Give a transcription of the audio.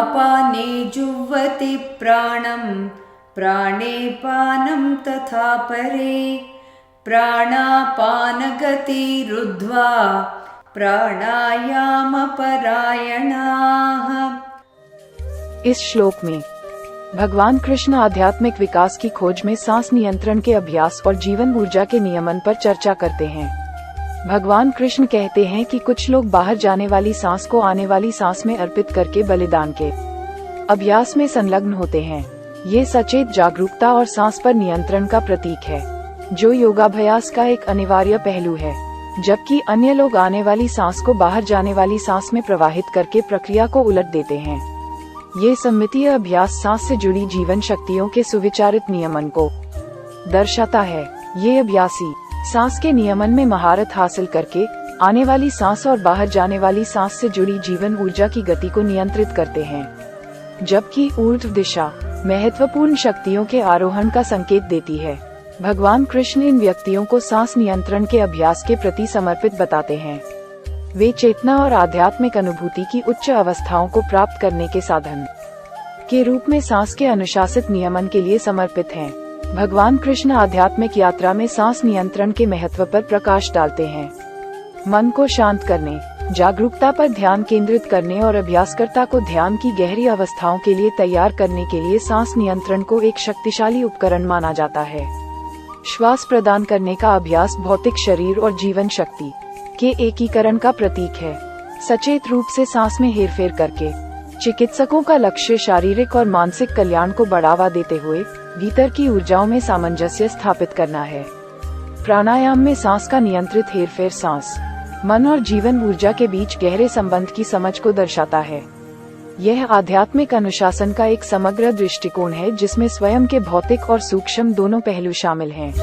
अपाने जुह्वति प्राणं प्राणे पानं तथा परे प्राणापानगतिरुद्ध्वा प्राणायामपरायणाः। इस श्लोक में भगवान कृष्ण आध्यात्मिक विकास की खोज में सांस नियंत्रण के अभ्यास और जीवन ऊर्जा के नियमन पर चर्चा करते हैं। भगवान कृष्ण कहते हैं कि कुछ लोग बाहर जाने वाली सांस को आने वाली सांस में अर्पित करके बलिदान के अभ्यास में संलग्न होते हैं। ये सचेत जागरूकता और सांस पर नियंत्रण का प्रतीक है, जो योगाभ्यास का एक अनिवार्य पहलू है। जबकि अन्य लोग आने वाली सांस को बाहर जाने वाली सांस में प्रवाहित करके प्रक्रिया को उलट देते हैं। ये सममितीय अभ्यास सांस से जुड़ी जीवन शक्तियों के सुविचारित नियमन को दर्शाता है। ये अभ्यासी सांस के नियमन में महारत हासिल करके आने वाली सांस और बाहर जाने वाली सांस से जुड़ी जीवन ऊर्जा की गति को नियंत्रित करते हैं, जबकि ऊर्ध्व दिशा महत्वपूर्ण शक्तियों के आरोहण का संकेत देती है। भगवान कृष्ण इन व्यक्तियों को सांस नियंत्रण के अभ्यास के प्रति समर्पित बताते हैं। वे चेतना और आध्यात्मिक अनुभूति की उच्च अवस्थाओं को प्राप्त करने के साधन के रूप में सांस के अनुशासित नियमन के लिए समर्पित हैं। भगवान कृष्ण आध्यात्मिक यात्रा में सांस नियंत्रण के महत्व पर प्रकाश डालते हैं। मन को शांत करने, जागरूकता पर ध्यान केंद्रित करने और अभ्यासकर्ता को ध्यान की गहरी अवस्थाओं के लिए तैयार करने के लिए सांस नियंत्रण को एक शक्तिशाली उपकरण माना जाता है। श्वास प्रदान करने का अभ्यास भौतिक शरीर और जीवन शक्ति के एकीकरण का प्रतीक है। सचेत रूप से सांस में हेरफेर करके चिकित्सकों का लक्ष्य शारीरिक और मानसिक कल्याण को बढ़ावा देते हुए भीतर की ऊर्जाओं में सामंजस्य स्थापित करना है। प्राणायाम में सांस का नियंत्रित हेरफेर सांस, मन और जीवन ऊर्जा के बीच गहरे संबंध की समझ को दर्शाता है। यह आध्यात्मिक अनुशासन का एक समग्र दृष्टिकोण है जिसमें स्वयं के भौतिक और सूक्ष्म दोनों पहलू शामिल हैं।